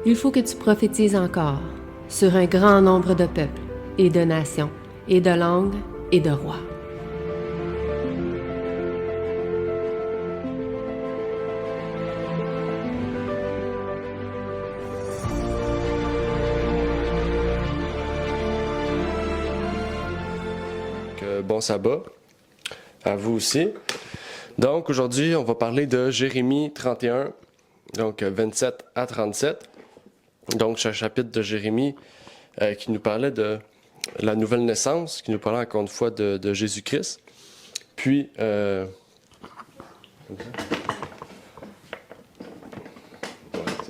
Il faut que tu prophétises encore sur un grand nombre de peuples et de nations et de langues et de rois. Bon sabbat à vous aussi. Donc aujourd'hui, on va parler de Jérémie 31, donc 27 à 37. Donc c'est un chapitre de Jérémie qui nous parlait de la nouvelle naissance, qui nous parlait encore une fois de Jésus-Christ. Puis, c'est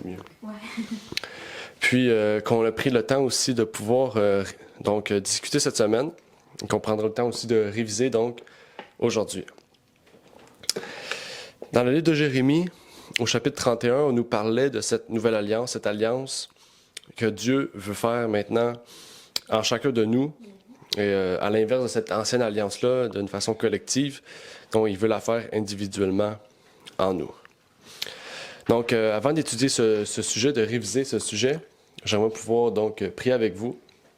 mieux. Ouais. Puis qu'on a pris le temps aussi de pouvoir discuter cette semaine. Qu'on prendra le temps aussi de réviser, donc, aujourd'hui. Dans le livre de Jérémie, au chapitre 31, on nous parlait de cette nouvelle alliance, cette alliance que Dieu veut faire maintenant en chacun de nous, et à l'inverse de cette ancienne alliance-là, d'une façon collective, dont il veut la faire individuellement en nous. Donc, avant d'étudier ce sujet, de réviser ce sujet, j'aimerais pouvoir donc prier avec vous.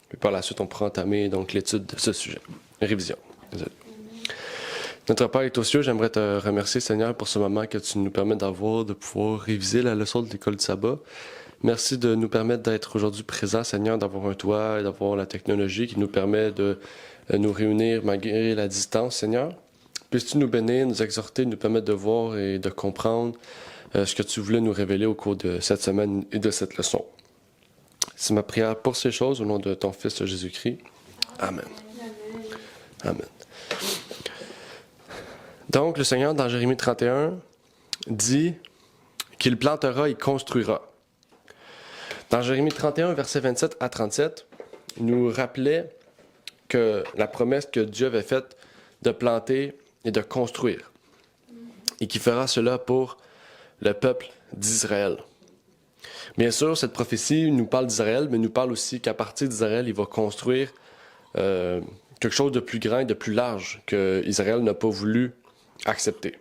Puis par la suite, on pourra entamer donc l'étude de ce sujet. Révision. Désolé. Notre Père est aux cieux, j'aimerais te remercier, Seigneur, pour ce moment que tu nous permets d'avoir, de pouvoir réviser la leçon de l'école du sabbat. Merci de nous permettre d'être aujourd'hui présents, Seigneur, d'avoir un toit et d'avoir la technologie qui nous permet de nous réunir malgré la distance, Seigneur. Puisses-tu nous bénir, nous exhorter, nous permettre de voir et de comprendre ce que tu voulais nous révéler au cours de cette semaine et de cette leçon. C'est ma prière pour ces choses au nom de ton Fils Jésus-Christ. Amen. Amen. Donc, le Seigneur, dans Jérémie 31, dit qu'il plantera et construira. Dans Jérémie 31, versets 27 à 37, il nous rappelait que la promesse que Dieu avait faite de planter et de construire, et qu'il fera cela pour le peuple d'Israël. Bien sûr, cette prophétie nous parle d'Israël, mais nous parle aussi qu'à partir d'Israël, il va construire quelque chose de plus grand et de plus large que Israël n'a pas voulu accepter.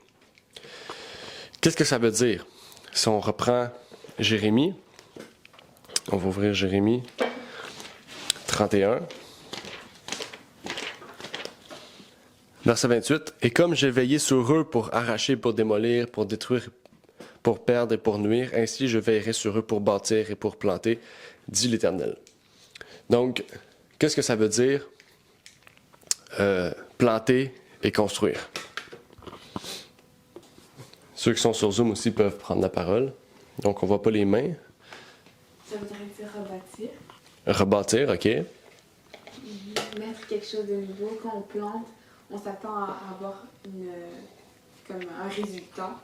Qu'est-ce que ça veut dire? Si on reprend Jérémie, on va ouvrir Jérémie 31, verset 28. « Et comme j'ai veillé sur eux pour arracher, pour démolir, pour détruire, pour perdre et pour nuire, ainsi je veillerai sur eux pour bâtir et pour planter, dit l'Éternel. » Donc, qu'est-ce que ça veut dire planter et construire? Ceux qui sont sur Zoom aussi peuvent prendre la parole. Donc, on ne voit pas les mains. Ça voudrait dire rebâtir. Rebâtir, OK. Mettre quelque chose de nouveau. Quand on plante, on s'attend à avoir comme un résultat.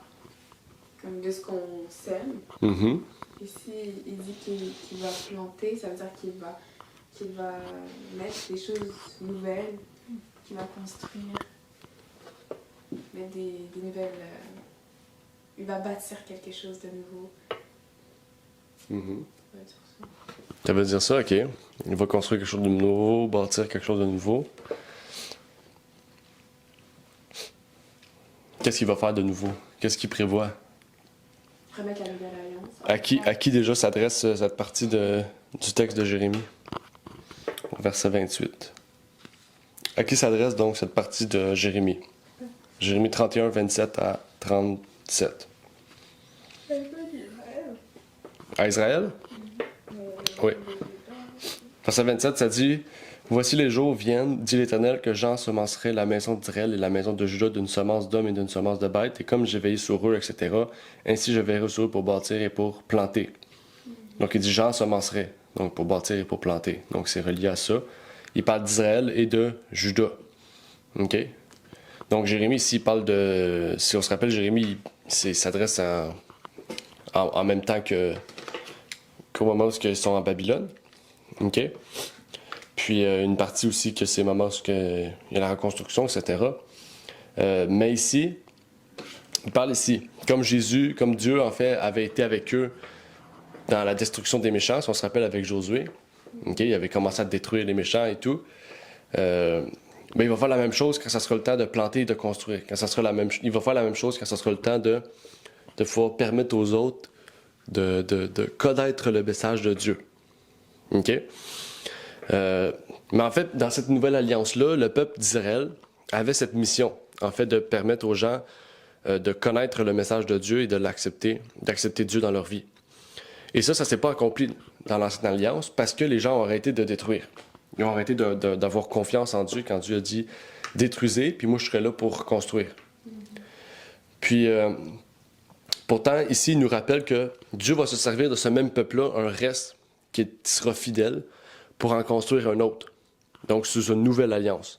Comme de ce qu'on sème. Mm-hmm. Ici, il dit qu'il va planter, ça veut dire qu'il va mettre des choses nouvelles, qu'il va construire, mettre des nouvelles... il va bâtir quelque chose de nouveau. Mm-hmm. Ça veut dire ça. Ça veut dire ça, OK. Il va construire quelque chose de nouveau, bâtir quelque chose de nouveau. Qu'est-ce qu'il va faire de nouveau? Qu'est-ce qu'il prévoit? Remettre la nouvelle alliance. À qui déjà s'adresse cette partie du texte de Jérémie? Verset 28. À qui s'adresse donc cette partie de Jérémie? Jérémie 31, 27 à 37. À Israël? Oui. Verset 27, ça dit « Voici les jours viennent, dit l'Éternel, que j'ensemencerai la maison d'Israël et la maison de Juda d'une semence d'hommes et d'une semence de bêtes, et comme j'ai veillé sur eux, etc., ainsi je veillerai sur eux pour bâtir et pour planter. » Donc il dit « j'ensemencerai », donc pour bâtir et pour planter. Donc c'est relié à ça. Il parle d'Israël et de Juda. OK? Donc Jérémie, ici, il parle de... Si on se rappelle, Jérémie, il s'adresse en même temps qu'au moment où ils sont en Babylone. OK? Puis une partie aussi que c'est le moment où il y a la reconstruction, etc. Mais ici, il parle ici, comme Jésus, comme Dieu, en fait, avait été avec eux dans la destruction des méchants, si on se rappelle avec Josué. Okay? Il avait commencé à détruire les méchants et tout. Mais il va faire la même chose quand ça sera le temps de planter et de construire. Il va faire la même chose quand ça sera le temps de pouvoir permettre aux autres de connaître le message de Dieu. OK? Mais en fait, dans cette nouvelle alliance-là, le peuple d'Israël avait cette mission, en fait, de permettre aux gens de connaître le message de Dieu et de l'accepter, d'accepter Dieu dans leur vie. Et ça s'est pas accompli dans l'Ancienne Alliance parce que les gens ont arrêté de détruire. Ils ont arrêté d'avoir confiance en Dieu quand Dieu a dit « détruisez, puis moi je serai là pour reconstruire ». Puis, pourtant, ici, il nous rappelle que Dieu va se servir de ce même peuple-là, un reste qui sera fidèle, pour en construire un autre. Donc, sous une nouvelle alliance.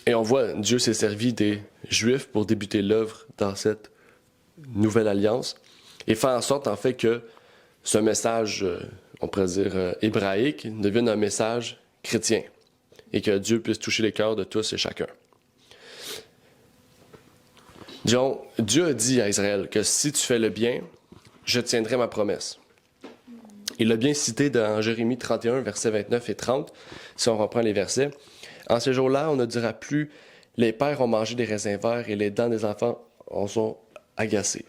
Et on voit, Dieu s'est servi des Juifs pour débuter l'œuvre dans cette nouvelle alliance et faire en sorte, en fait, que ce message, on pourrait dire hébraïque, devienne un message chrétien et que Dieu puisse toucher les cœurs de tous et chacun. Disons, Dieu a dit à Israël que si tu fais le bien, je tiendrai ma promesse. Il l'a bien cité dans Jérémie 31, versets 29 et 30, si on reprend les versets. En ces jours-là, on ne dira plus « Les pères ont mangé des raisins verts et les dents des enfants en sont agacées.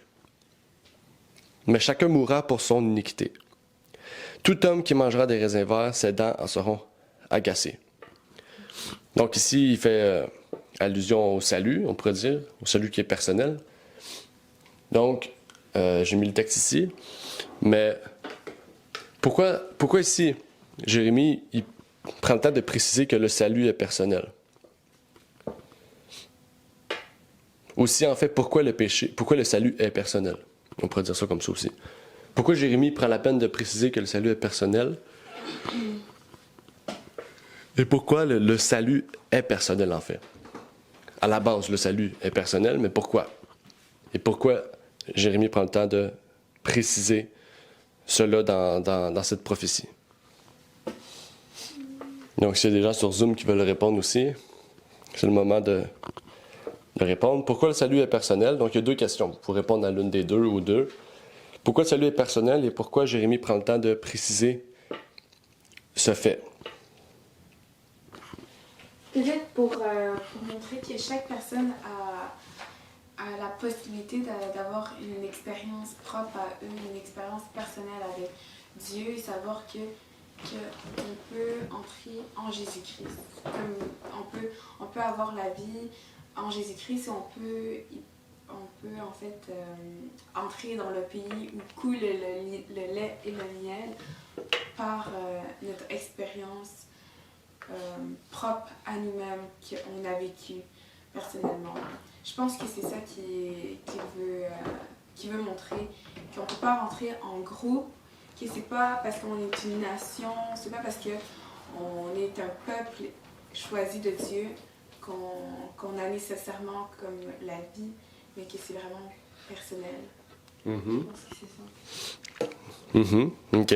Mais chacun mourra pour son iniquité. Tout homme qui mangera des raisins verts, ses dents en seront agacées. » Donc ici, il fait allusion au salut, on pourrait dire, au salut qui est personnel. Donc, j'ai mis le texte ici, mais pourquoi ici, Jérémie, il prend le temps de préciser que le salut est personnel? Aussi, en fait, pourquoi le salut est personnel? On pourrait dire ça comme ça aussi. Pourquoi Jérémie prend la peine de préciser que le salut est personnel? Et pourquoi le salut est personnel, en fait? À la base, le salut est personnel, mais pourquoi? Et pourquoi Jérémie prend le temps de préciser cela dans cette prophétie? Donc, s'il y a des gens sur Zoom qui veulent répondre aussi, c'est le moment de répondre. Pourquoi le salut est personnel? Donc, il y a deux questions. Vous pouvez répondre à l'une des deux ou deux. Pourquoi le salut est personnel et pourquoi Jérémie prend le temps de préciser ce fait? Peut-être pour montrer que chaque personne a la possibilité d'avoir une expérience propre à eux, une expérience personnelle avec Dieu et savoir qu'on peut entrer en Jésus-Christ. On peut avoir la vie en Jésus-Christ et on peut en fait entrer dans le pays où coule le lait et le miel par notre expérience propre à nous-mêmes qu'on a vécu personnellement. Je pense que c'est ça qu'il veut montrer, qu'on ne peut pas rentrer en groupe, que c'est pas parce qu'on est une nation, c'est pas parce qu'on est un peuple choisi de Dieu qu'on a nécessairement comme la vie, mais que c'est vraiment personnel. Je pense que c'est ça. OK.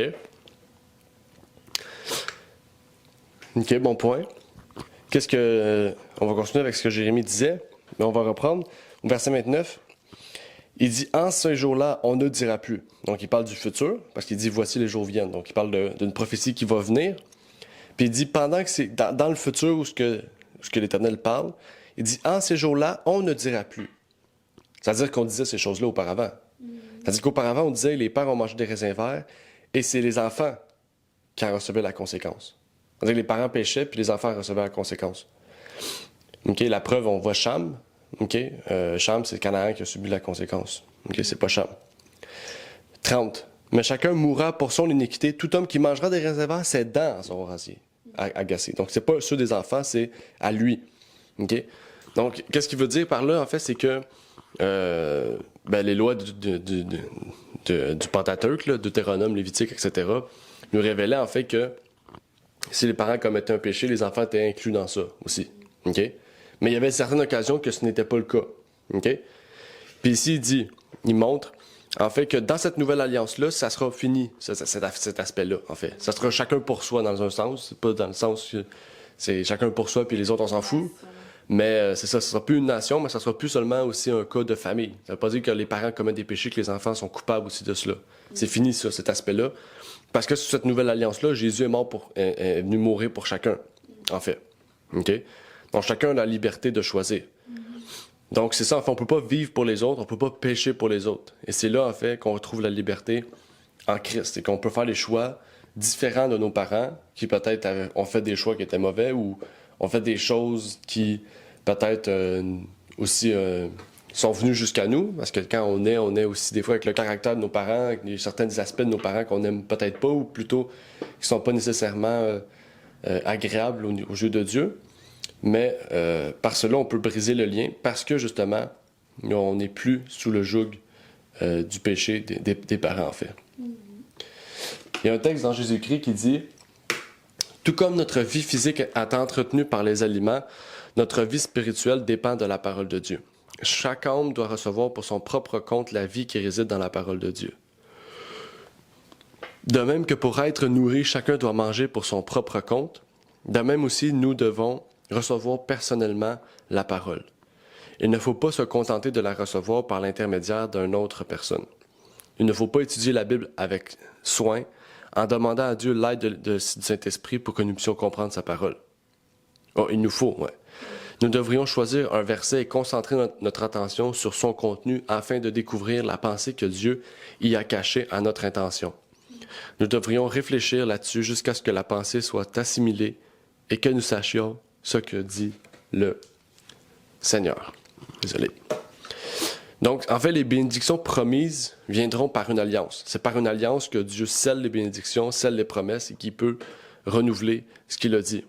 OK, bon point. On va continuer avec ce que Jérémie disait, mais on va reprendre. Au verset 29, il dit « En ce jour-là, on ne dira plus. » Donc, il parle du futur, parce qu'il dit « Voici les jours viennent. » Donc, il parle d'une prophétie qui va venir. Puis il dit, pendant que c'est dans le futur où ce que l'Éternel parle, il dit « En ces jours-là, on ne dira plus. » C'est-à-dire qu'on disait ces choses-là auparavant. C'est-à-dire qu'auparavant, on disait « Les pères ont mangé des raisins verts. » Et c'est les enfants qui en recevaient la conséquence. C'est-à-dire que les parents péchaient, puis les enfants recevaient la conséquence. OK, la preuve, on voit Cham. OK, Cham, c'est Canaan qui a subi la conséquence. OK, c'est pas Cham. 30. Mais chacun mourra pour son iniquité. Tout homme qui mangera des raisins verts, ses dents seront agacées. Donc, c'est pas ceux des enfants, c'est à lui. OK? Donc, qu'est-ce qu'il veut dire par là, en fait, c'est que les lois du Pentateuque, là, Deutéronome, Lévitique, etc., nous révélaient, en fait, que si les parents commettaient un péché, les enfants étaient inclus dans ça aussi. OK? Mais il y avait certaines occasions que ce n'était pas le cas. OK? Puis ici, il montre, en fait, que dans cette nouvelle alliance-là, ça sera fini, cet aspect-là, en fait. Ça sera chacun pour soi dans un sens. C'est pas dans le sens que c'est chacun pour soi, puis les autres, on s'en fout. Mais c'est ça, ce sera plus une nation, mais ça sera plus seulement aussi un cas de famille. Ça veut pas dire que les parents commettent des péchés, que les enfants sont coupables aussi de cela. C'est fini, ça, cet aspect-là. Parce que sur cette nouvelle alliance-là, Jésus est venu mourir pour chacun, en fait. OK? Donc, chacun a la liberté de choisir. Donc, c'est ça, en fait, on ne peut pas vivre pour les autres, on ne peut pas pécher pour les autres. Et c'est là, en fait, qu'on retrouve la liberté en Christ. Et qu'on peut faire des choix différents de nos parents, qui peut-être ont fait des choix qui étaient mauvais ou ont fait des choses qui, peut-être, aussi sont venues jusqu'à nous. Parce que quand on est aussi des fois avec le caractère de nos parents, avec certains aspects de nos parents qu'on n'aime peut-être pas, ou plutôt qui ne sont pas nécessairement agréables aux yeux de Dieu. Mais par cela, on peut briser le lien parce que, justement, on n'est plus sous le joug du péché des parents, en fait. Il y a un texte dans Jésus-Christ qui dit « Tout comme notre vie physique est entretenue par les aliments, notre vie spirituelle dépend de la parole de Dieu. Chaque homme doit recevoir pour son propre compte la vie qui réside dans la parole de Dieu. De même que pour être nourri, chacun doit manger pour son propre compte, de même aussi, nous devons recevoir personnellement la parole. Il ne faut pas se contenter de la recevoir par l'intermédiaire d'une autre personne. Il ne faut pas étudier la Bible avec soin, en demandant à Dieu l'aide du Saint-Esprit pour que nous puissions comprendre sa parole. Oh, il nous faut, ouais. Nous devrions choisir un verset et concentrer notre attention sur son contenu afin de découvrir la pensée que Dieu y a cachée à notre intention. Nous devrions réfléchir là-dessus jusqu'à ce que la pensée soit assimilée et que nous sachions ce que dit le Seigneur. Désolé. Donc, en fait, les bénédictions promises viendront par une alliance. C'est par une alliance que Dieu scelle les bénédictions, scelle les promesses et qu'il peut renouveler ce qu'il a dit.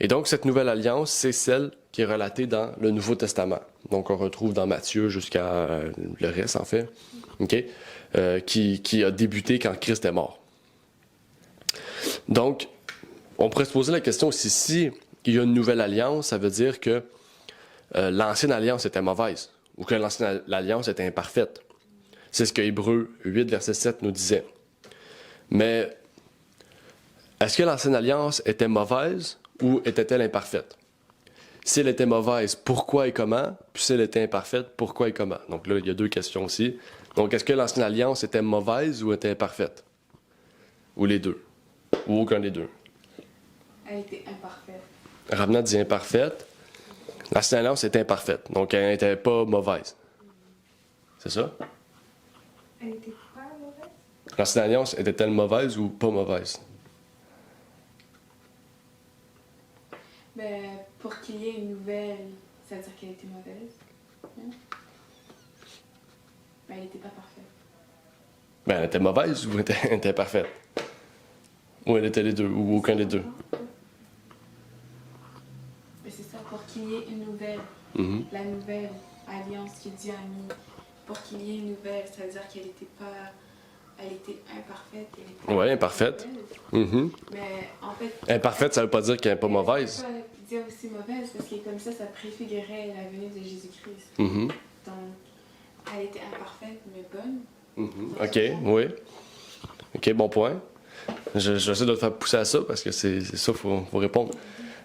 Et donc, cette nouvelle alliance, c'est celle qui est relatée dans le Nouveau Testament. Donc, on retrouve dans Matthieu jusqu'à le reste, en fait, okay? Qui a débuté quand Christ est mort. Donc, on pourrait se poser la question aussi, si il y a une nouvelle alliance, ça veut dire que l'ancienne alliance était mauvaise ou que l'ancienne alliance était imparfaite. C'est ce que Hébreux 8, verset 7 nous disait. Mais est-ce que l'ancienne alliance était mauvaise ou était-elle imparfaite? Si elle était mauvaise, pourquoi et comment? Puis si elle était imparfaite, pourquoi et comment? Donc là, il y a deux questions aussi. Donc, est-ce que l'ancienne alliance était mauvaise ou était imparfaite? Ou les deux? Ou aucun des deux? Elle était imparfaite. Ravna dit imparfaite. L'ancienne alliance était imparfaite, donc elle n'était pas mauvaise. C'est ça? Elle était pas mauvaise? L'ancienne alliance était-elle mauvaise ou pas mauvaise? Ben, pour qu'il y ait une nouvelle, ça veut dire qu'elle était mauvaise. Hein? Ben, elle n'était pas parfaite. Ben, elle était mauvaise ou elle était parfaite? Ou elle était les deux, ou aucun des deux? Ben, c'est ça, pour qu'il y ait une nouvelle, la nouvelle alliance que Dieu a mis, pour qu'il y ait une nouvelle, ça veut dire qu'elle n'était pas... Elle était imparfaite. Oui, imparfaite. Mais en fait... Imparfaite, ça ne veut pas dire qu'elle n'est pas mauvaise. Elle ne peut pas dire aussi mauvaise, parce que comme ça préfigurait la venue de Jésus-Christ. Donc, elle était imparfaite, mais bonne. OK, oui. OK, bon point. J'essaie de te faire pousser à ça, parce que c'est ça qu'il faut répondre.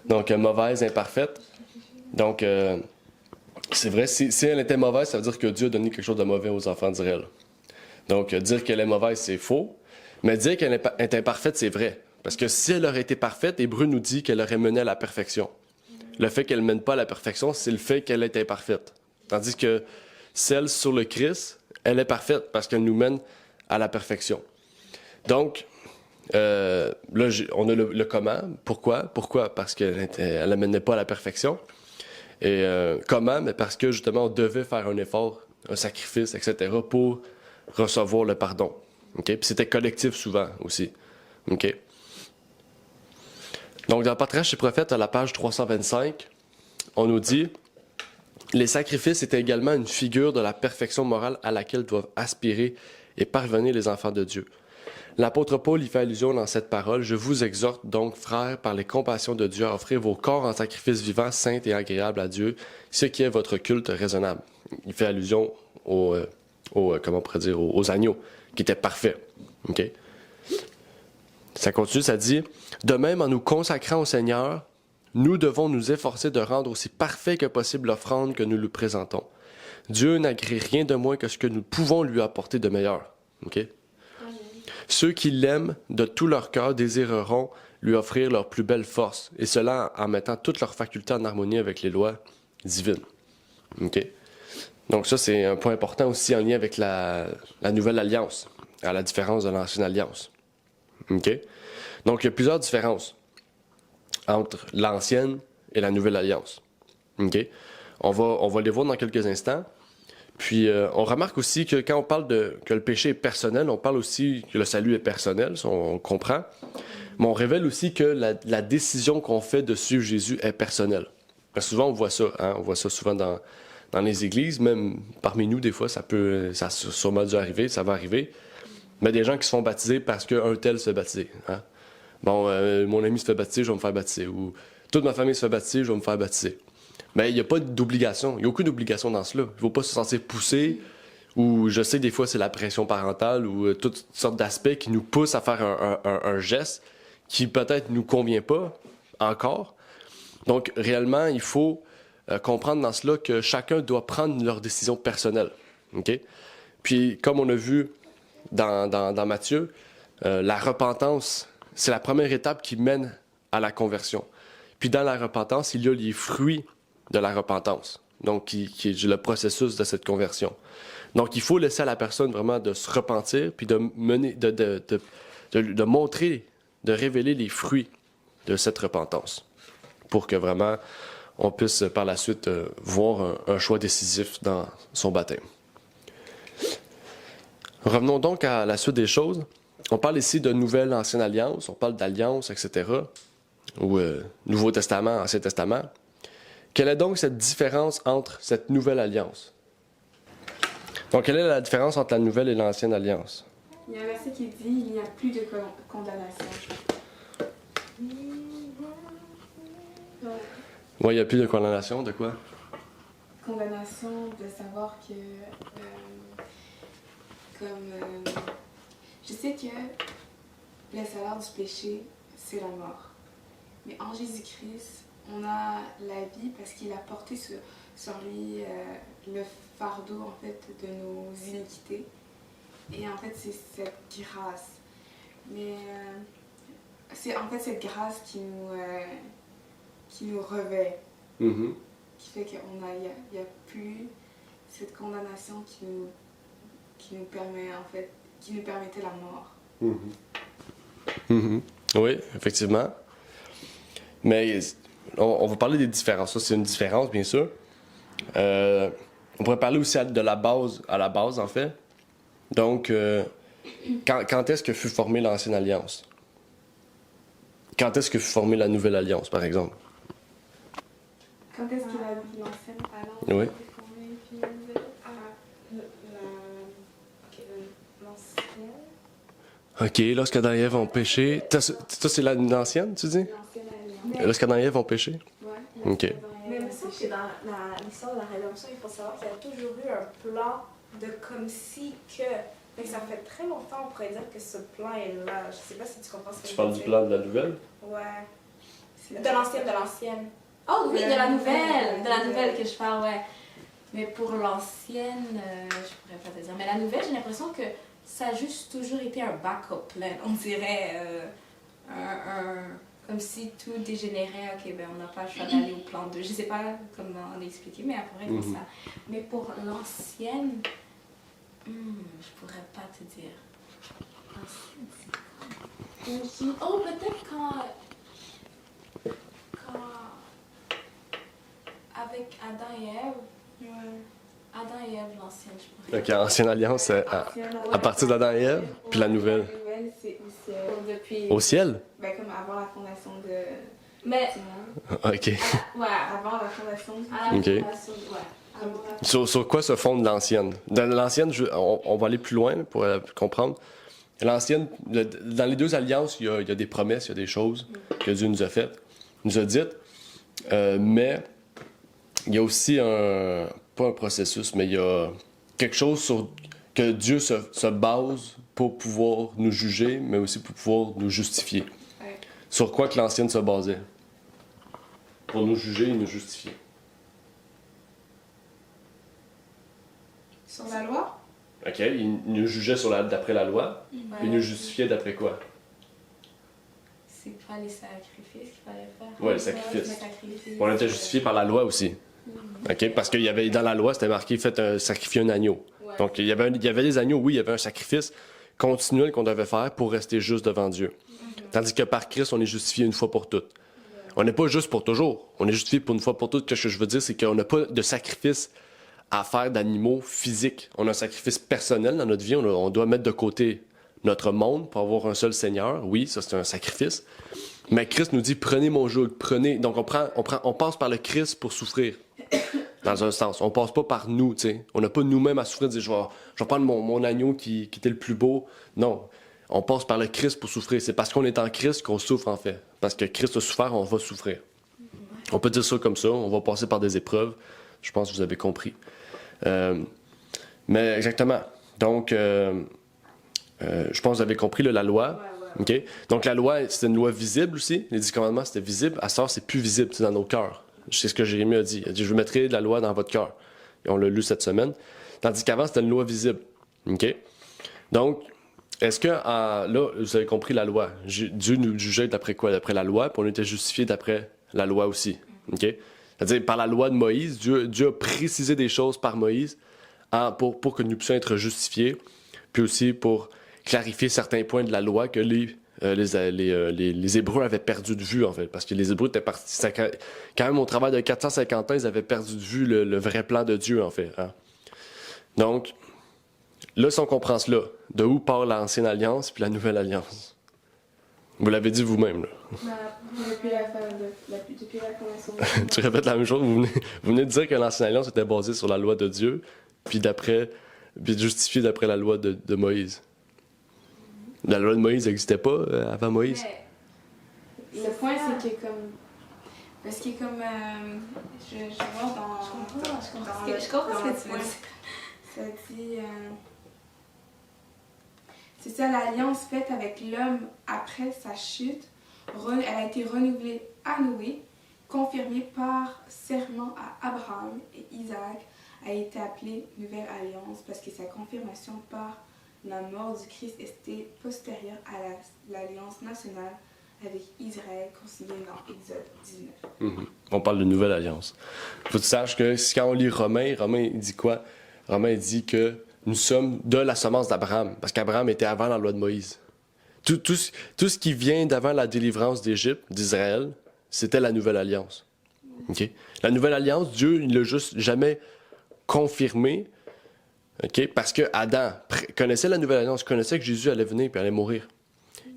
Donc, mauvaise, imparfaite. Donc, c'est vrai, si elle était mauvaise, ça veut dire que Dieu a donné quelque chose de mauvais aux enfants d'Israël. Donc, dire qu'elle est mauvaise, c'est faux. Mais dire qu'elle est imparfaite, c'est vrai. Parce que si elle aurait été parfaite, Hébreu nous dit qu'elle aurait mené à la perfection. Le fait qu'elle ne mène pas à la perfection, c'est le fait qu'elle est imparfaite. Tandis que celle sur le Christ, elle est parfaite parce qu'elle nous mène à la perfection. Donc, là, on a le comment. Pourquoi? Pourquoi? Parce qu'elle ne menait pas à la perfection. Et comment? Mais parce que, justement, on devait faire un effort, un sacrifice, etc., pour recevoir le pardon. Okay? Puis c'était collectif souvent aussi. Okay? Donc, dans le Patriarche et Prophètes, à la page 325, on nous dit « Les sacrifices étaient également une figure de la perfection morale à laquelle doivent aspirer et parvenir les enfants de Dieu. L'apôtre Paul y fait allusion dans cette parole. « Je vous exhorte donc, frères, par les compassions de Dieu, à offrir vos corps en sacrifice vivant, saint et agréable à Dieu, ce qui est votre culte raisonnable. » Il fait allusion comment on pourrait dire, aux agneaux, qui étaient parfaits. Okay? Ça continue, ça dit « De même, en nous consacrant au Seigneur, nous devons nous efforcer de rendre aussi parfait que possible l'offrande que nous lui présentons. Dieu n'agrée rien de moins que ce que nous pouvons lui apporter de meilleur. Okay? Ceux qui l'aiment de tout leur cœur désireront lui offrir leur plus belle force, et cela en mettant toutes leurs facultés en harmonie avec les lois divines. OK? Donc ça, c'est un point important aussi en lien avec la nouvelle alliance, à la différence de l'ancienne alliance. OK? Donc, il y a plusieurs différences entre l'ancienne et la nouvelle alliance. OK? On va les voir dans quelques instants. Puis, on remarque aussi que quand on parle que le péché est personnel, on parle aussi que le salut est personnel, ça, on comprend. Mais on révèle aussi que la décision qu'on fait de suivre Jésus est personnelle. Parce que souvent, on voit ça. Hein? On voit ça souvent dans les églises, même parmi nous, des fois, ça a sûrement dû arriver, ça va arriver. Mais des gens qui se font baptiser parce qu'un tel se fait baptiser. Hein? Bon, mon ami se fait baptiser, je vais me faire baptiser. Ou toute ma famille se fait baptiser, je vais me faire baptiser. Mais il n'y a pas d'obligation. Il n'y a aucune obligation dans cela. Il ne faut pas se sentir poussé. Ou je sais, des fois, c'est la pression parentale ou toutes sortes d'aspects qui nous poussent à faire un geste qui peut-être ne nous convient pas encore. Donc, réellement, il faut comprendre dans cela que chacun doit prendre leur décision personnelle. OK? Puis, comme on a vu dans Matthieu, la repentance, c'est la première étape qui mène à la conversion. Puis, dans la repentance, il y a les fruits de la repentance, donc qui est le processus de cette conversion. Donc, il faut laisser à la personne vraiment de se repentir, puis de montrer, de révéler les fruits de cette repentance, pour que vraiment on puisse par la suite voir un choix décisif dans son baptême. Revenons donc à la suite des choses. On parle ici de nouvelle, ancienne alliance, on parle d'alliance, etc., ou Nouveau Testament, Ancien Testament. Quelle est donc cette différence entre cette nouvelle alliance? Donc, quelle est la différence entre la nouvelle et l'ancienne alliance? Il y a un verset qui dit « Il n'y a plus de condamnation ». Oui, il n'y a plus de condamnation, de quoi? Condamnation, de savoir que... je sais que le salaire du péché, c'est la mort. Mais en Jésus-Christ, on a la vie parce qu'il a porté sur lui le fardeau en fait de nos iniquités. Et en fait, c'est cette grâce. Mais c'est en fait cette grâce qui nous revêt. Mm-hmm. Qui fait qu'il n'y a plus cette condamnation qui nous permet en fait, qui nous permettait la mort. Mm-hmm. Mm-hmm. Oui, effectivement. Mais on va parler des différences. Ça, c'est une différence, bien sûr. On pourrait parler aussi de la base, à la base, en fait. Donc, quand est-ce que fut formée l'Ancienne Alliance? Quand est-ce que fut formée la Nouvelle Alliance, par exemple? Quand est-ce qu'il a dit l'Ancienne Alliance? Oui. OK, lorsqu'Adam et Ève ont péché... Ça, c'est l'ancienne, tu dis? Lorsqu'Adam et Ève ont péché? Oui. OK. Mais il me semble que dans l'histoire de la rédemption, il faut savoir qu'il y a toujours eu un plan de comme si que... Mais ça fait très longtemps, on pourrait dire que ce plan est là. Je sais pas si tu comprends ce que je veux dire. Tu parles du plan de la nouvelle? Ouais. De l'ancienne. Oh oui, de la nouvelle que je parle, ouais. Mais pour l'ancienne, je pourrais pas te dire. Mais la nouvelle, j'ai l'impression que ça a juste toujours été un backup plan. On dirait comme si tout dégénérait. Ok, ben on n'a pas le choix d'aller au plan 2. Je sais pas comment l'expliquer, mais à peu près comme ça. Mais pour l'ancienne, je pourrais pas te dire. L'ancienne, oh, peut-être quand avec Adam et Ève. Ouais. Adam et Ève, l'ancienne, je pourrais. OK, Ancienne Alliance, à partir d'Adam et Ève, puis la nouvelle. La nouvelle, c'est au ciel. Depuis, Au ciel? Ben, comme avant la fondation de... Mais... OK. Ouais, avant la fondation du... OK. Ouais. Sur quoi se fonde l'ancienne? Dans l'ancienne, on va aller plus loin pour comprendre. L'ancienne, dans les deux alliances, il y a des promesses, il y a des choses que Dieu nous a faites, nous a dites, mais il y a aussi pas un processus, mais il y a quelque chose que Dieu se base pour pouvoir nous juger, mais aussi pour pouvoir nous justifier. Ouais. Sur quoi que l'ancienne se basait? Pour nous juger et nous justifier. Sur la loi? OK, il nous jugeait d'après la loi, puis il nous justifiait d'après quoi? C'est pas les sacrifices qu'il fallait faire. Ouais, les sacrifices. On était justifié par la loi aussi. OK? Parce qu'il y avait dans la loi, c'était marqué sacrifier un agneau. Ouais. Donc, il y avait des agneaux, oui, il y avait un sacrifice continuel qu'on devait faire pour rester juste devant Dieu. Tandis que par Christ, on est justifié une fois pour toutes. On n'est pas juste pour toujours. On est justifié pour une fois pour toutes. Ce que je veux dire, c'est qu'on n'a pas de sacrifice à faire d'animaux physiques. On a un sacrifice personnel dans notre vie. On doit mettre de côté notre monde pour avoir un seul Seigneur. Oui, ça, c'est un sacrifice. Mais Christ nous dit, prenez mon joug, prenez. Donc, on passe par le Christ pour souffrir. Dans un sens. On passe pas par nous, tu sais. On n'a pas nous-mêmes à souffrir, dire, je vais prendre mon agneau qui était le plus beau. Non. On passe par le Christ pour souffrir. C'est parce qu'on est en Christ qu'on souffre, en fait. Parce que Christ a souffert, on va souffrir. On peut dire ça comme ça. On va passer par des épreuves. Je pense que vous avez compris. Mais exactement. Donc, je pense que vous avez compris là, la loi. Okay? Donc, la loi, c'était une loi visible aussi. Les 10 commandements, c'était visible. À ça, c'est plus visible, c'est dans nos cœurs. C'est ce que Jérémie a dit. Il a dit, je mettrai de la loi dans votre cœur. Et on l'a lu cette semaine. Tandis qu'avant, c'était une loi visible. OK? Donc, est-ce que, là, vous avez compris la loi. Dieu nous jugeait d'après quoi? D'après la loi, puis on était justifiés d'après la loi aussi. OK? C'est-à-dire, par la loi de Moïse, Dieu a précisé des choses par Moïse pour que nous puissions être justifiés, puis aussi pour clarifier certains points de la loi que les Hébreux avaient perdu de vue, en fait. Parce que les Hébreux étaient partis... Quand même, au travail de 450 ans, ils avaient perdu de vue le vrai plan de Dieu, en fait. Hein? Donc, là, si on comprend cela, de où part l'Ancienne Alliance puis la Nouvelle Alliance? Vous l'avez dit vous-même, là. Depuis la commencement. Tu répètes la même chose. Vous venez de dire que l'Ancienne Alliance était basée sur la loi de Dieu, puis justifiée d'après la loi de Moïse. La loi de Moïse n'existait pas avant Moïse. Mais le point, c'est que comme... Parce que comme... je vois dans... Je comprends ce que tu veux dire. Ça dit... c'est ça, l'alliance faite avec l'homme après sa chute. Elle a été renouvelée à Noé, confirmée par serment à Abraham et Isaac, a été appelée Nouvelle Alliance parce que sa confirmation par la mort du Christ était postérieure à l'alliance nationale avec Israël consignée dans Exode 19. On parle de Nouvelle Alliance. Faut que tu saches que quand on lit Romain il dit quoi? Romain dit que nous sommes de la semence d'Abraham, parce qu'Abraham était avant la loi de Moïse. Tout ce qui vient d'avant la délivrance d'Égypte, d'Israël, c'était la Nouvelle Alliance. Okay? La Nouvelle Alliance, Dieu ne l'a juste jamais confirmée, okay? Parce que Adam connaissait la Nouvelle Alliance, connaissait que Jésus allait venir et allait mourir.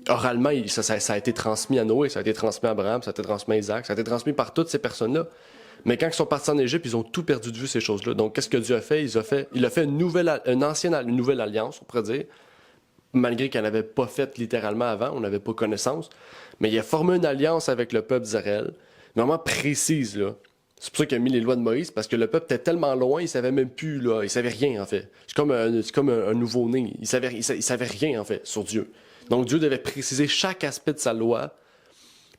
Oralement, ça a été transmis à Noé, ça a été transmis à Abraham, ça a été transmis à Isaac, ça a été transmis par toutes ces personnes-là. Mais quand ils sont partis en Égypte, ils ont tout perdu de vue, ces choses-là. Donc, qu'est-ce que Dieu a fait? Il a fait une nouvelle alliance, on pourrait dire, malgré qu'elle n'avait pas faite littéralement avant, on n'avait pas connaissance. Mais il a formé une alliance avec le peuple d'Israël, vraiment précise, là. C'est pour ça qu'il a mis les lois de Moïse, parce que le peuple était tellement loin, il savait même plus, là, il savait rien, en fait. C'est comme un nouveau-né. Il savait rien, en fait, sur Dieu. Donc, Dieu devait préciser chaque aspect de sa loi.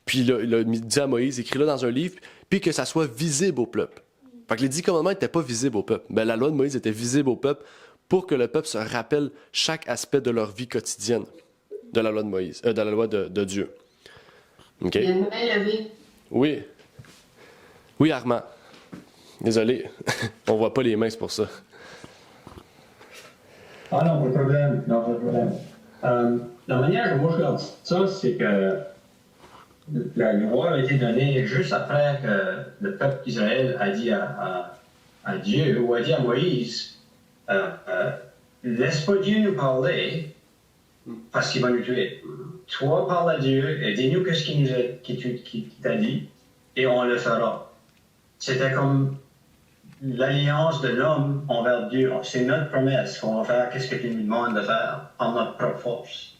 Puis il a dit à Moïse, écris-le dans un livre, puis que ça soit visible au peuple. Fait que les 10 commandements n'étaient pas visibles au peuple. Mais la loi de Moïse était visible au peuple pour que le peuple se rappelle chaque aspect de leur vie quotidienne de la loi de Moïse, de la loi de Dieu. OK? Il y a une main levée. Oui. Oui, Armand. Désolé. On voit pas les mains, c'est pour ça. Ah non, pas de problème. Non, pas de problème. La manière que moi je regarde ça, c'est que la loi a été donnée juste après que le peuple d'Israël a dit à Dieu, ou a dit à Moïse, laisse pas Dieu nous parler parce qu'il va nous tuer. Toi, parle à Dieu et dis-nous qu'est-ce qu'il t'a dit et on le fera. C'était comme l'alliance de l'homme envers Dieu. C'est notre promesse qu'on va faire qu'est-ce que tu nous demandes de faire en notre propre force.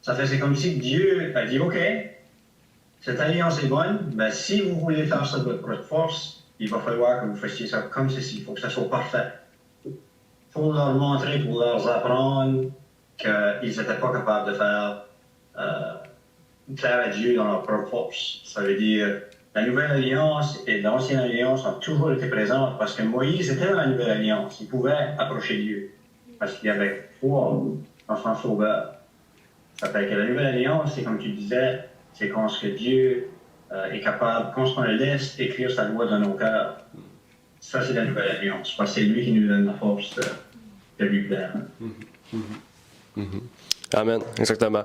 Ça fait, c'est comme si Dieu a dit, OK, cette alliance est bonne, mais si vous voulez faire ça de votre propre force, il va falloir que vous fassiez ça comme ceci. Il faut que ça soit parfait. Pour leur montrer, pour leur apprendre qu'ils n'étaient pas capables de faire à Dieu dans leur propre force. Ça veut dire, la Nouvelle Alliance et l'Ancienne Alliance ont toujours été présentes parce que Moïse était dans la Nouvelle Alliance. Il pouvait approcher Dieu parce qu'il y avait foi dans son sauveur. Ça fait que la Nouvelle Alliance, c'est comme tu disais, c'est quand ce que Dieu est capable, quand on le laisse écrire sa loi dans nos cœurs. Ça, c'est la nouvelle alliance. Parce que c'est lui qui nous donne la force de lui plaire. Amen. Exactement.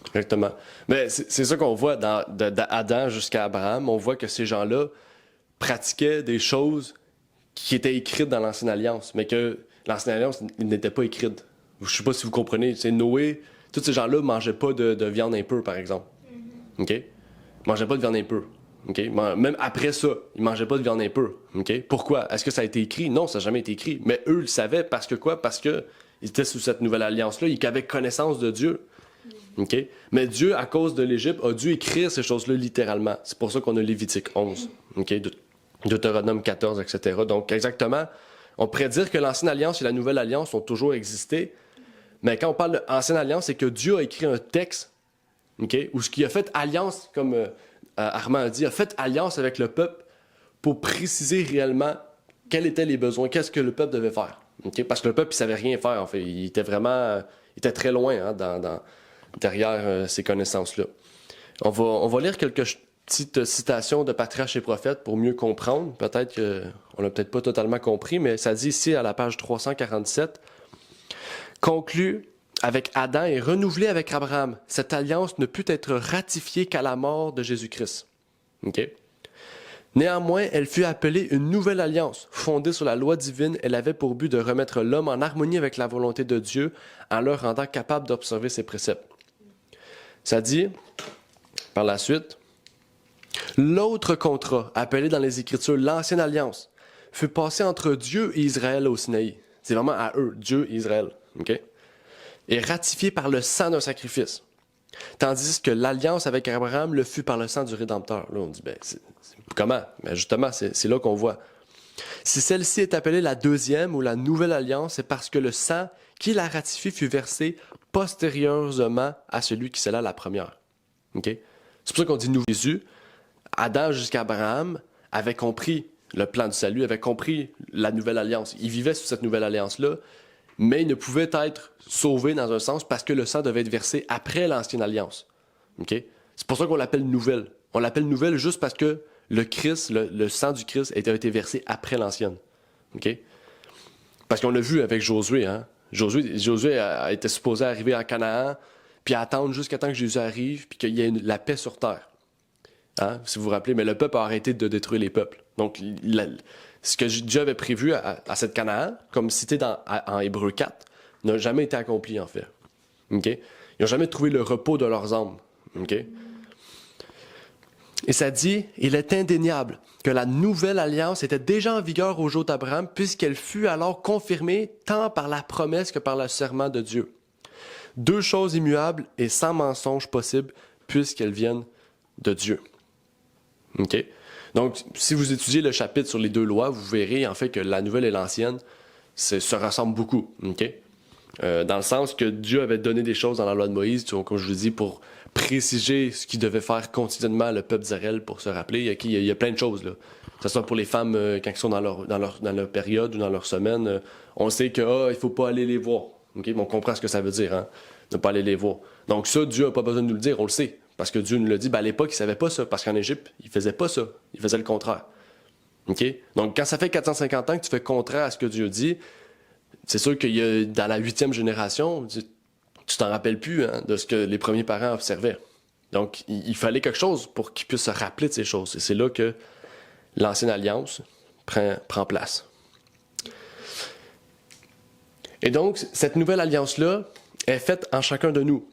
Exactement. Mais c'est ça qu'on voit d'Adam jusqu'à Abraham. On voit que ces gens-là pratiquaient des choses qui étaient écrites dans l'Ancienne Alliance, mais que l'Ancienne Alliance n'était pas écrite. Je ne sais pas si vous comprenez. C'est Noé, tous ces gens-là ne mangeaient pas de viande impure, par exemple. OK? Ils ne mangeaient pas de viande impure. OK? Même après ça, ils ne mangeaient pas de viande impure. OK? Pourquoi? Est-ce que ça a été écrit? Non, ça n'a jamais été écrit. Mais eux le savaient parce que quoi? Parce qu'ils étaient sous cette nouvelle alliance-là, ils avaient connaissance de Dieu. OK? Mais Dieu, à cause de l'Égypte, a dû écrire ces choses-là littéralement. C'est pour ça qu'on a Lévitique 11, OK? Deutéronome 14, etc. Donc, exactement, on pourrait dire que l'Ancienne Alliance et la Nouvelle Alliance ont toujours existé. Mais quand on parle de l'Ancienne Alliance, c'est que Dieu a écrit un texte, OK? Où ce qui a fait alliance, comme Armand a dit, a fait alliance avec le peuple pour préciser réellement quels étaient les besoins, qu'est-ce que le peuple devait faire. OK? Parce que le peuple, il savait rien faire, en fait. Il était vraiment... il était très loin hein, derrière ces connaissances-là. On va lire quelques petites citations de Patriarches et Prophètes pour mieux comprendre. Peut-être qu'on l'a peut-être pas totalement compris, mais ça dit ici à la page 347, « Conclu avec Adam et renouvelé avec Abraham, cette alliance ne put être ratifiée qu'à la mort de Jésus-Christ. Okay? Néanmoins, elle fut appelée une nouvelle alliance, fondée sur la loi divine. Elle avait pour but de remettre l'homme en harmonie avec la volonté de Dieu en le rendant capable d'observer ses préceptes. » Ça dit, par la suite, « L'autre contrat, appelé dans les Écritures l'Ancienne Alliance, fut passé entre Dieu et Israël au Sinaï. » C'est vraiment à eux, Dieu et Israël. Okay? Et ratifié par le sang d'un sacrifice. Tandis que l'alliance avec Abraham le fut par le sang du Rédempteur. Là, on dit, comment? Mais justement, c'est là qu'on voit. Si celle-ci est appelée la deuxième ou la nouvelle alliance, c'est parce que le sang qui la ratifie fut versé postérieurement à celui qui scella la première. Okay? C'est pour ça qu'on dit nous. Jésus, Adam jusqu'à Abraham, avait compris le plan du salut, avait compris la nouvelle alliance. Il vivait sous cette nouvelle alliance-là, mais il ne pouvait être sauvé dans un sens parce que le sang devait être versé après l'ancienne alliance. Okay? C'est pour ça qu'on l'appelle nouvelle. On l'appelle nouvelle juste parce que le Christ, le sang du Christ a été versé après l'ancienne. Okay? Parce qu'on l'a vu avec Josué. Hein? Josué a été supposé arriver à Canaan, puis attendre jusqu'à temps que Jésus arrive, puis qu'il y ait la paix sur terre. Hein? Si vous vous rappelez, mais le peuple a arrêté de détruire les peuples. Donc, ce que Dieu avait prévu à cette Canaan, comme cité en Hébreux 4, n'a jamais été accompli, en fait. Okay? Ils n'ont jamais trouvé le repos de leurs âmes. Okay? Et ça dit, il est indéniable que la nouvelle alliance était déjà en vigueur au jour d'Abraham, puisqu'elle fut alors confirmée tant par la promesse que par le serment de Dieu. Deux choses immuables et sans mensonge possible, puisqu'elles viennent de Dieu. OK? Donc, si vous étudiez le chapitre sur les deux lois, vous verrez en fait que la nouvelle et l'ancienne se ressemblent beaucoup. Okay? Dans le sens que Dieu avait donné des choses dans la loi de Moïse, comme je vous dis, pour préciser ce qu'il devait faire quotidiennement le peuple d'Israël pour se rappeler. Il y a plein de choses, là. Que ce soit pour les femmes quand ils sont dans leur période ou dans leur semaine, on sait qu'il ne faut pas aller les voir. Okay? On comprend ce que ça veut dire, hein? Ne pas aller les voir. Donc ça, Dieu n'a pas besoin de nous le dire, on le sait. Parce que Dieu nous l'a dit, à l'époque, il ne savait pas ça, parce qu'en Égypte, il ne faisait pas ça. Il faisait le contraire. Okay? Donc, quand ça fait 450 ans que tu fais contraire à ce que Dieu dit, c'est sûr qu'il y a, dans la 8e génération, tu t'en rappelles plus hein, de ce que les premiers parents observaient. Donc, il fallait quelque chose pour qu'ils puissent se rappeler de ces choses. Et c'est là que l'Ancienne Alliance prend place. Et donc, cette nouvelle alliance-là est faite en chacun de nous.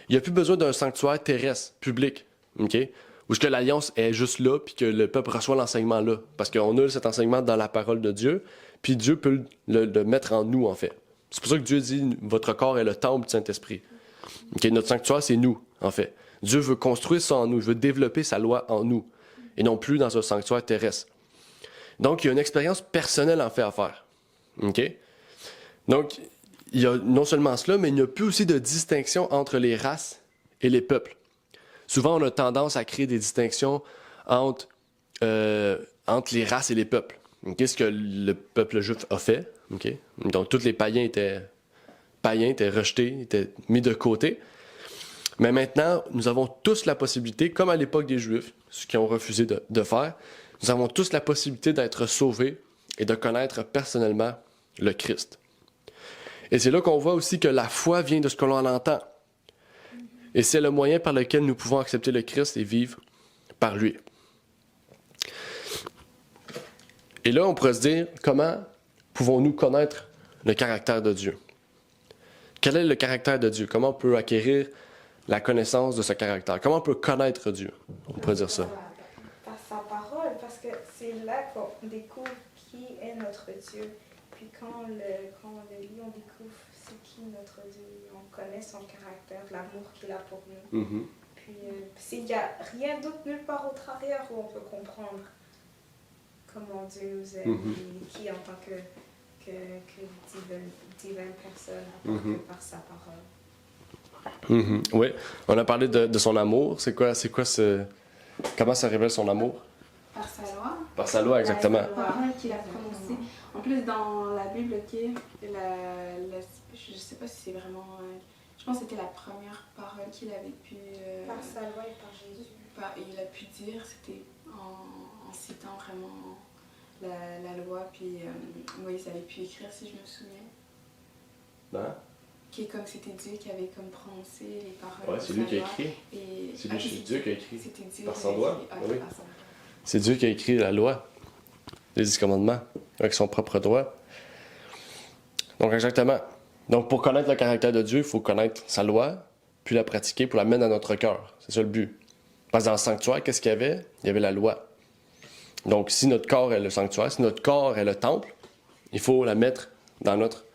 Il n'y a plus besoin d'un sanctuaire terrestre, public, okay? Où que l'alliance est juste là, puis que le peuple reçoit l'enseignement là. Parce qu'on a cet enseignement dans la parole de Dieu, puis Dieu peut le mettre en nous, en fait. C'est pour ça que Dieu dit « Votre corps est le temple du Saint-Esprit okay? ». Notre sanctuaire, c'est nous, en fait. Dieu veut construire ça en nous, il veut développer sa loi en nous, et non plus dans un sanctuaire terrestre. Donc, il y a une expérience personnelle, en fait, à faire. Okay? Donc, il y a non seulement cela, mais il n'y a plus aussi de distinction entre les races et les peuples. Souvent, on a tendance à créer des distinctions entre les races et les peuples. Okay? Ce que le peuple juif a fait. Okay? Donc, tous les païens étaient rejetés, étaient mis de côté. Mais maintenant, nous avons tous la possibilité, comme à l'époque des Juifs, ce qu'ils ont refusé de faire, nous avons tous la possibilité d'être sauvés et de connaître personnellement le Christ. Et c'est là qu'on voit aussi que la foi vient de ce que l'on entend. Et c'est le moyen par lequel nous pouvons accepter le Christ et vivre par lui. Et là, on pourrait se dire, comment pouvons-nous connaître le caractère de Dieu? Quel est le caractère de Dieu? Comment on peut acquérir la connaissance de ce caractère? Comment on peut connaître Dieu? On pourrait dire ça. Par sa parole, parce que c'est là qu'on découvre qui est notre Dieu. Puis quand on le lit, on découvre c'est qui notre Dieu. On connaît son caractère, l'amour qu'il a pour nous. Mm-hmm. Puis s'il n'y a rien d'autre nulle part au travers où on peut comprendre comment Dieu nous aime, et qui en tant que divine personne, que par sa parole. Mm-hmm. Oui, on a parlé de son amour. C'est quoi comment ça révèle son amour? Par sa loi. Par sa loi, exactement. La parole qu'il a prononcée. En plus, dans la Bible, je ne sais pas si c'est vraiment... je pense que c'était la première parole qu'il avait pu... par sa loi et par Jésus. Il a pu dire, c'était en citant vraiment la loi, puis Moïse avait pu écrire, si je me souviens. Hein? Qui est comme c'était Dieu qui avait comme prononcé les paroles. Ouais, c'est lui qui a écrit. C'est Dieu qui a écrit. Par son doigt. Oui. C'est Dieu qui a écrit la loi, les 10 commandements, avec son propre doigt. Donc, exactement. Donc, pour connaître le caractère de Dieu, il faut connaître sa loi, puis la pratiquer pour la mettre dans notre cœur. C'est ça le but. Parce que dans le sanctuaire, qu'est-ce qu'il y avait? Il y avait la loi. Donc, si notre corps est le sanctuaire, si notre corps est le temple, il faut la mettre dans notre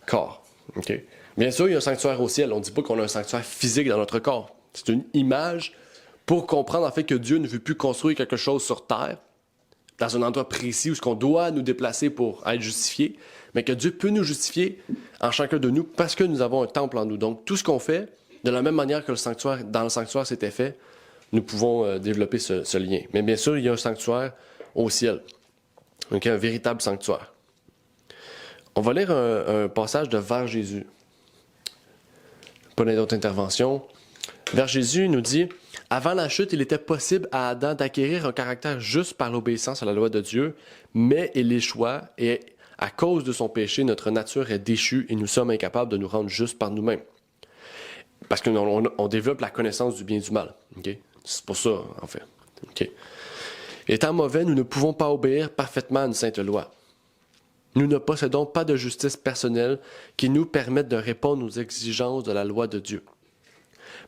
corps. OK? Bien sûr, il y a un sanctuaire au ciel. On ne dit pas qu'on a un sanctuaire physique dans notre corps. C'est une image pour comprendre en fait que Dieu ne veut plus construire quelque chose sur terre, dans un endroit précis où on doit nous déplacer pour être justifié, mais que Dieu peut nous justifier en chacun de nous parce que nous avons un temple en nous. Donc, tout ce qu'on fait, de la même manière que dans le sanctuaire c'était fait, nous pouvons développer ce lien. Mais bien sûr, il y a un sanctuaire au ciel. Donc, un véritable sanctuaire. On va lire un passage de Vers Jésus. Pas d'autres interventions. Vers Jésus, il nous dit « Avant la chute, il était possible à Adam d'acquérir un caractère juste par l'obéissance à la loi de Dieu, mais il échoua et à cause de son péché, notre nature est déchue et nous sommes incapables de nous rendre justes par nous-mêmes. » Parce qu'on développe la connaissance du bien et du mal. Okay? C'est pour ça, en fait. Okay? Étant mauvais, nous ne pouvons pas obéir parfaitement à une sainte loi. Nous ne possédons pas de justice personnelle qui nous permette de répondre aux exigences de la loi de Dieu.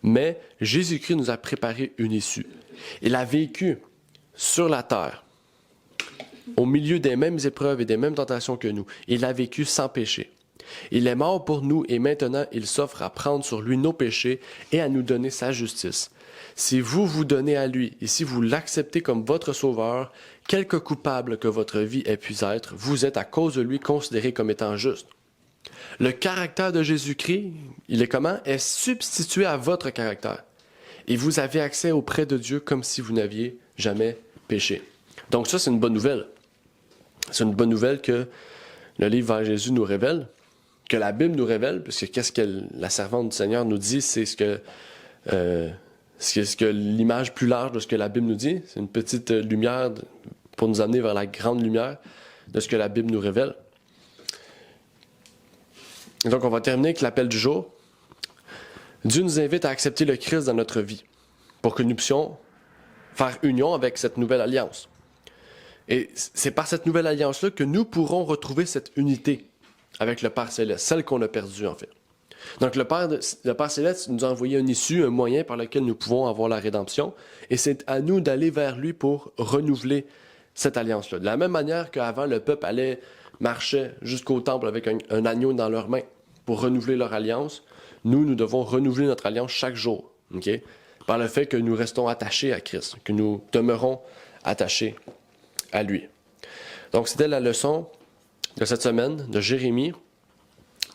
Mais Jésus-Christ nous a préparé une issue. Il a vécu sur la terre, au milieu des mêmes épreuves et des mêmes tentations que nous. Il a vécu sans péché. Il est mort pour nous et maintenant il s'offre à prendre sur lui nos péchés et à nous donner sa justice. Si vous vous donnez à lui et si vous l'acceptez comme votre sauveur, quelque coupable que votre vie ait pu être, vous êtes à cause de lui considéré comme étant juste. Le caractère de Jésus-Christ, il est comment? Est substitué à votre caractère. Et vous avez accès auprès de Dieu comme si vous n'aviez jamais péché. Donc ça, c'est une bonne nouvelle. C'est une bonne nouvelle que le livre Vers Jésus nous révèle, que la Bible nous révèle, puisque qu'est-ce que la servante du Seigneur nous dit, c'est ce que l'image plus large de ce que la Bible nous dit. C'est une petite lumière pour nous amener vers la grande lumière de ce que la Bible nous révèle. Et donc, on va terminer avec l'appel du jour. Dieu nous invite à accepter le Christ dans notre vie pour que nous puissions faire union avec cette nouvelle alliance. Et c'est par cette nouvelle alliance-là que nous pourrons retrouver cette unité avec le Père Céleste, celle qu'on a perdue en fait. Donc le Père Céleste nous a envoyé une issue, un moyen par lequel nous pouvons avoir la rédemption, et c'est à nous d'aller vers lui pour renouveler cette alliance-là. De la même manière qu'avant, le peuple marchait jusqu'au temple avec un agneau dans leurs mains pour renouveler leur alliance, nous devons renouveler notre alliance chaque jour, okay? Par le fait que nous restons attachés à Christ, que nous demeurons attachés à lui. Donc c'était la leçon de cette semaine de Jérémie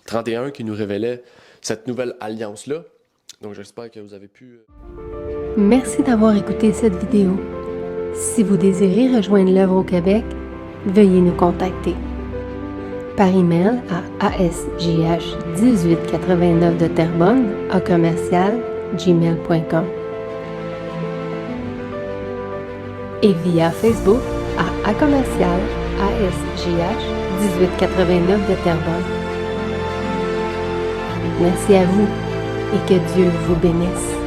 31 qui nous révélait cette nouvelle alliance-là. Donc j'espère que vous avez pu... Merci d'avoir écouté cette vidéo. Si vous désirez rejoindre l'œuvre au Québec, veuillez nous contacter par email à asjh1889 de Terrebonne @gmail.com et via Facebook à ASGH 1889 de Terrebonne. Merci à vous et que Dieu vous bénisse.